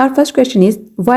our first question is why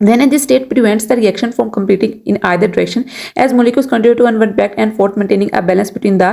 Then in this state prevents the reaction from completing in either direction as molecules continue to unwind back and forth maintaining a balance between the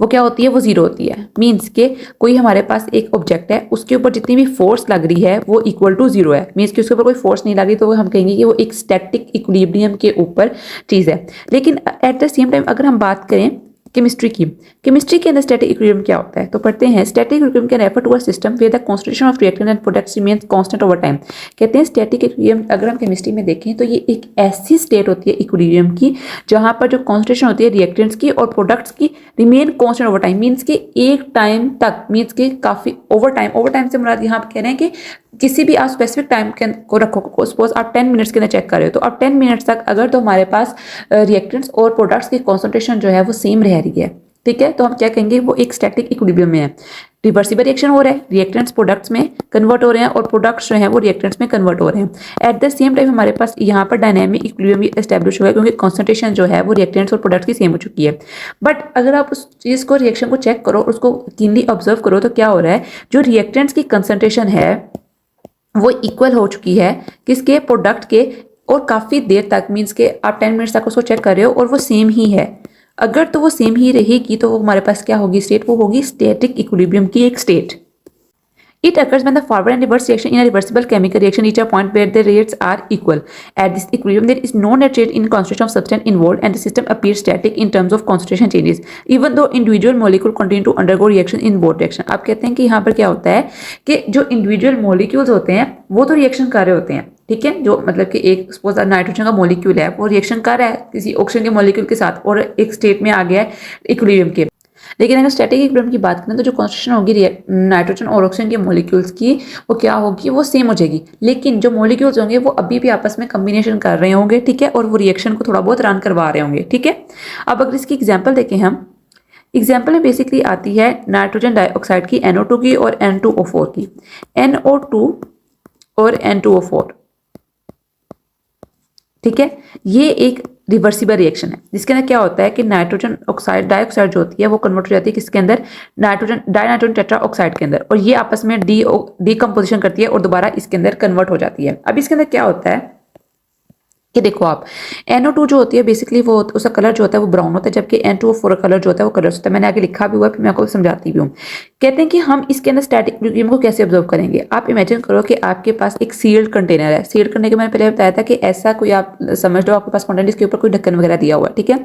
वो क्या होती है, वो zero होती है। Means के कोई हमारे पास एक ऑब्जेक्ट है, उसके ऊपर जितनी भी फोर्स लग रही है वो इक्वल टू जीरो है। मीन्स कि उसके ऊपर कोई फोर्स नहीं लग रही, तो हम कहेंगे कि वो एक स्टैटिक इक्विलिब्रियम के ऊपर चीज़ है। लेकिन एट द सेम टाइम अगर हम बात करें केमिस्ट्री के अंदर स्टैटिक इक्विलिब्रियम क्या होता है, तो पढ़ते हैं static equilibrium can refer to a system where the concentration of reactant and products remains constant over time. कहते हैं स्टैटिक इक्विलिब्रियम अगर हम केमिस्ट्री में देखें तो ये एक ऐसी स्टेट होती है इक्विलिब्रियम की जहां पर जो कॉन्सेंट्रेशन होती है रिएक्टेंट्स की और प्रोडक्ट्स की remain constant over time. Means के एक टाइम तक, मीन्स के काफी ओवर टाइम से मुराद यहाँ कह रहे हैं कि किसी भी आप स्पेसिफिक टाइम को रखो, सपोज आप 10 मिनट्स के अंदर चेक कर रहे हो, तो आप 10 मिनट्स तक अगर तो हमारे पास रिएक्टेंट्स और प्रोडक्ट्स की कॉन्सेंट्रेशन जो है वो सेम रह रही है, ठीक है, तो हम क्या कहेंगे, वो एक स्टैटिक इक्विलिब्रियम में है। रिवर्सिबल रिएक्शन हो रहा है, रिएक्टेंट्स प्रोडक्ट्स में कन्वर्ट हो रहे हैं और प्रोडक्ट्स जो हैं वो रिएक्टेंट्स में कन्वर्ट हो रहे हैं। एट द सेम टाइम हमारे पास यहाँ पर डायनामिक इक्विलिब्रियम भी एस्टैब्लिश हुआ है, क्योंकि कॉन्सेंट्रेशन जो है वो रिएक्टेंट्स और प्रोडक्ट्स की सेम हो चुकी है। बट अगर आप उस चीज़ को, रिएक्शन को चेक करो, उसको कीनली ऑब्जर्व करो, तो क्या हो रहा है, जो रिएक्टेंट्स की कंसंट्रेशन है वो इक्वल हो चुकी है किसके, प्रोडक्ट के, और काफ़ी देर तक, मीन्स के आप 10 मिनट्स तक उसको चेक कर रहे हो और वो सेम ही है। अगर तो वो सेम ही रहेगी तो वो हमारे पास क्या होगी स्टेट, वो होगी स्टैटिक इक्विलिब्रियम की एक state. It occurs when the forward and reverse reaction in a reversible chemical reaction reach a point where the rates are equal. At this equilibrium, there is no net change in concentration of substance involved, and the system appears static in terms of concentration changes, even though individual molecule continue to undergo reaction in both direction. आप कहते हैं कि यहाँ पर क्या होता है कि जो individual molecules होते हैं वो तो reaction कर रहे होते हैं, ठीक है, जो मतलब कि एक सपोज नाइट्रोजन का मॉलिक्यूल है वो रिएक्शन कर रहा है किसी ऑक्सीजन के मॉलिक्यूल के साथ और एक स्टेट में आ गया है इक्विलिब्रियम के। लेकिन अगर स्टैटिक इक्विलिब्रियम की बात करें तो जो कॉन्सेंट्रेशन होगी नाइट्रोजन और ऑक्सीजन के मॉलिक्यूल्स की, वो क्या होगी, वो सेम हो जाएगी। लेकिन जो मॉलिक्यूल्स होंगे वो अभी भी आपस में कम्बिनेशन कर रहे होंगे, ठीक है, और वो रिएक्शन को थोड़ा बहुत रन करवा रहे होंगे, ठीक है। अब अगर इसकी एग्जाम्पल देखें हम, एग्जाम्पल में बेसिकली आती है नाइट्रोजन डाइऑक्साइड की, NO2 की और N2O4 की। NO2 और N2O4, ठीक है, ये एक रिवर्सिबल रिएक्शन है जिसके अंदर क्या होता है कि नाइट्रोजन ऑक्साइड डाइऑक्साइड जो होती है वो कन्वर्ट हो जाती है किसके अंदर, नाइट्रोजन डाइनाइट्रोजन टेट्रा ऑक्साइड के अंदर, और ये आपस में डीकम्पोजिशन करती है और दोबारा इसके अंदर कन्वर्ट हो जाती है। अब इसके अंदर क्या होता है कि देखो आप, NO2 जो होती है बेसिकली वो उसका कलर जो होता है वो ब्राउन होता है, जबकि N2O4 कलर जो होता है वो कलर होता है। मैंने आगे लिखा भी हुआ है, फिर मैं आपको समझाती भी हूँ। कहते हैं कि हम इसके अंदर स्टैटिक इक्विलिब्रियम को कैसे ऑब्जर्व करेंगे। आप इमेजिन करो कि आपके पास एक सील्ड कंटेनर है। सील्ड करने के मैंने पहले बताया था कि ऐसा कोई आप समझ लो आपके पास कंटेनर जिसके ऊपर कोई ढक्कन वगैरह दिया हुआ है, ठीक है।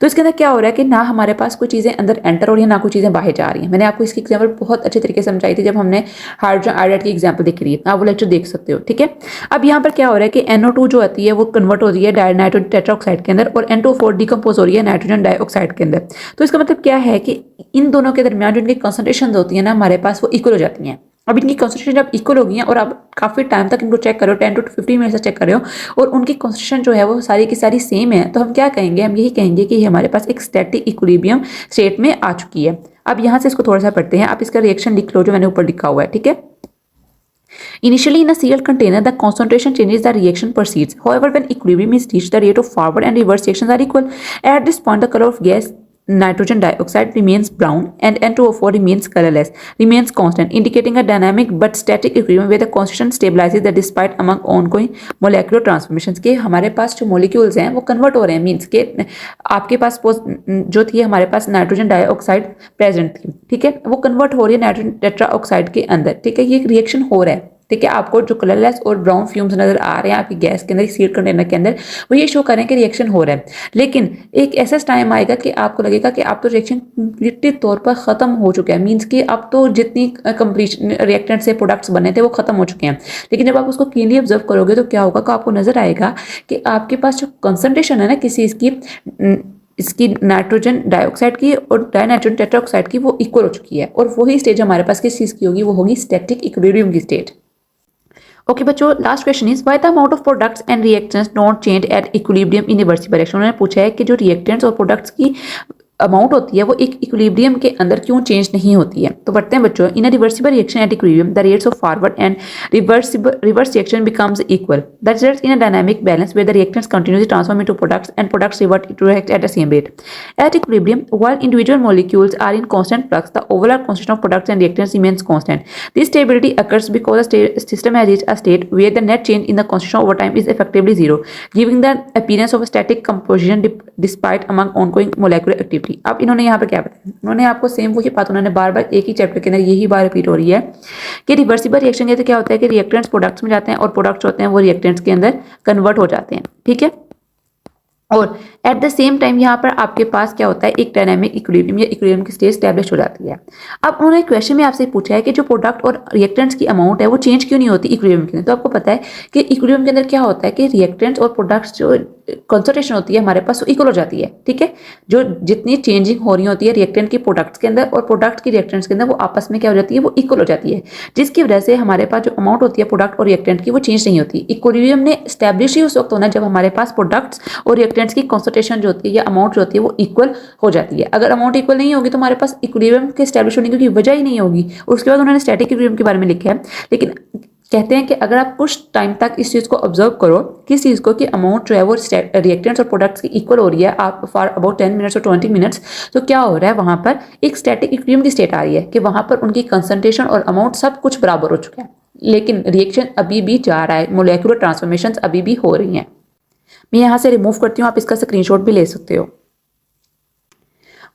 तो इसके अंदर क्या हो रहा है कि ना हमारे पास कोई चीज़ें अंदर एंटर हो रही है, ना कोई चीज़ें बाहर जा रही है। मैंने आपको इसकी एग्जाम्पल बहुत अच्छे तरीके से समझाई थी जब हमने हाइड्रोजन आयोडाइड की एग्जाम्पल देखी थी, आप वो लेक्चर देख सकते हो, ठीक है। अब यहाँ पर क्या हो रहा है कि NO2 जो आती है वो कन्वर्ट हो रही है नाइट्रोजन टेट्राऑक्साइड के अंदर और N2O4 डिकम्पोज हो रही है नाइट्रोजन डाइऑक्साइड के अंदर। तो इसका मतलब क्या है कि इन दोनों के दरमियान जो इनकी कंसंट्रेशन होती है ना हमारे पास, वो इक्वल हो जाती हैं। अब इनकी कंसंट्रेशन जब इक्वल हो गई है और आप काफ़ी टाइम तक इनको चेक करो, 10 to 15 मिनट से चेक कर रहे हो और उनकी कंसंट्रेशन जो है वो सारी की सारी सेम है, तो हम क्या कहेंगे, हम यही कहेंगे कि हमारे पास एक स्टैटिक इक्विलिब्रियम स्टेट में आ चुकी है। अब यहाँ से इसको थोड़ा सा पढ़ते हैं, आप इसका रिएक्शन लिख लो जो मैंने ऊपर लिखा हुआ है, ठीक है। Initially, in a sealed container, the concentration changes, the reaction proceeds. However, when equilibrium is reached, the rate of forward and reverse reactions are equal. At this point, the color of gas nitrogen dioxide remains brown and N2O4 remains colorless, remains constant, indicating a dynamic but static equilibrium where the concentration stabilizes the despite among ongoing molecular transformations. के हमारे पास जो molecules हैं वो convert हो रहे हैं, means के आपके पास जो थी हमारे पास नाइट्रोजन डाइऑक्साइड प्रेजेंट थी, ठीक है, वो कन्वर्ट हो रही है नाइट्रोजन टेट्रा ऑक्साइड के अंदर, ठीक है। ये एक रिएक्शन हो रहा है, ठीक है। आपको जो कलरलेस और ब्राउन फ्यूम्स नजर आ रहे हैं आपकी गैस के अंदर, सील्ड कंटेनर के अंदर, वो ये शो कर रहे हैं कि रिएक्शन हो रहा है। लेकिन एक ऐसा टाइम आएगा कि आपको लगेगा कि आप तो रिएक्शन कंप्लीटली तौर पर खत्म हो चुका है, मीन्स कि अब तो जितनी कंप्लीशन रिएक्टेंट से प्रोडक्ट्स बने थे वो खत्म हो चुके हैं। लेकिन जब आप उसको क्लीनली ऑब्जर्व करोगे तो क्या होगा कि आपको नजर आएगा कि आपके पास जो कंसंट्रेशन है ना किसी इसकी नाइट्रोजन डाइऑक्साइड की और डाइनाइट्रोजन टेट्राऑक्साइड की, वो इक्वल हो चुकी है। और वही स्टेज हमारे पास किस चीज़ की होगी, वो होगी स्टैटिक इक्विलिब्रियम की स्टेट। ओके बच्चों, last question is why the amount of products and reactants don't change at equilibrium in reversible reaction. उन्होंने पूछा है कि जो रिएक्टेंट्स और प्रोडक्ट्स की अमाउंट होती है वो एक इक्विलिब्रियम के अंदर क्यों चेंज नहीं होती है। तो पढ़ते हैं बच्चों, in a reversible reaction at equilibrium the rates of forward and reverse reaction becomes equal, that results in a dynamic balance where the reactants continuously transform into products and products revert to react at the same rate. At equilibrium while individual molecules are in constant flux, the overall concentration of products and reactants remains constant. This stability occurs because the system has reached a state where the net change in the concentration over time is effectively zero, giving the appearance of a static composition despite among ongoing molecular activity. Equilibrium T. अब इन्होंने यहाँ पर क्या बताया, उन्होंने आपको same वही बात उन्होंने बार बार एक ही चैप्टर के अंदर यही बार रिपीट हो रही है कि रिवर्सिबल रिएक्शन कहते क्या होता है कि रिएक्टेंट्स प्रोडक्ट्स में जाते हैं और प्रोडक्ट्स होते हैं वो रिएक्टेंट्स के अंदर कन्वर्ट हो जाते हैं, ठीक है। और एट द सेम टाइम यहाँ पर आपके पास क्या होता है, एक डायनामिक इक्विलिब्रियम या इक्विलिब्रियम की स्टेट स्टैब्लिश हो जाती है। अब उन्होंने क्वेश्चन में आपसे पूछा है कि जो प्रोडक्ट और रिएक्टेंट्स की अमाउंट है वो चेंज क्यों नहीं होती इक्विलिब्रियम के अंदर। तो आपको पता है कि इक्विलिब्रियम के अंदर क्या होता है कि रिएक्टेंट्स और प्रोडक्ट्स जो कंसंट्रेशन होती है हमारे पास वो इक्वल हो जाती है, ठीक है। जो जितनी चेंजिंग हो रही होती है रिएक्टेंट की प्रोडक्ट्स के अंदर और प्रोडक्ट्स की रिएक्टेंट्स के अंदर वो आपस में क्या हो जाती है, वो इक्वल हो जाती है, जिसकी वजह से हमारे पास जो अमाउंट होती है प्रोडक्ट और रिएक्टेंट की वो चेंज नहीं होती। इक्विलिब्रियम ने स्टैब्लिश ही उस वक्त होना जब हमारे पास प्रोडक्ट्स और रिएक्टेंट्स की कॉन्सेंट्रेशन जो होती है या अमाउंट जो होती है वो इक्वल हो जाती है। अगर अमाउंट इक्वल नहीं होगी तो हमारे पास इक्विलिब्रियम के स्टैब्लिश होने की वजह ही नहीं होगी। और उसके बाद उन्होंने स्टैटिक इक्विलिब्रियम के बारे में लिखा है, लेकिन कहते हैं कि अगर आप कुछ टाइम तक इस चीज़ को ऑब्जर्व करो, किस चीज़ को कि अमाउंट जो है वो रिएक्टेंट्स और प्रोडक्ट्स की इक्वल हो रही है आप फॉर अबाउट 10 मिनट्स और 20 मिनट्स, तो क्या हो रहा है वहाँ पर एक स्टैटिक इक्विलिब्रियम की स्टेट आ रही है कि वहाँ पर उनकी कंसंट्रेशन और अमाउंट सब कुछ बराबर हो चुका है, लेकिन रिएक्शन अभी भी जा रहा है, मोलेकुलर ट्रांसफॉर्मेशन अभी भी हो रही हैं। मैं यहाँ से रिमूव करती हूँ, आप इसका स्क्रीनशॉट भी ले सकते हो।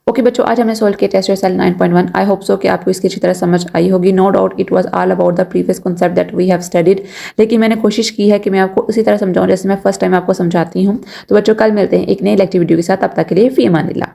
ओके बच्चों, आज हमने सॉल्व किया test result 9.1। I hope so कि आपको इसकी अच्छी तरह समझ आई होगी। No doubt it was all about the previous concept that we have studied, लेकिन मैंने कोशिश की है कि मैं आपको उसी तरह समझाऊं जैसे मैं फर्स्ट टाइम आपको समझाती हूँ। तो बच्चों कल मिलते हैं एक नई लेक्चर वीडियो के साथ, तब तक के लिए फी अमान अल्लाह।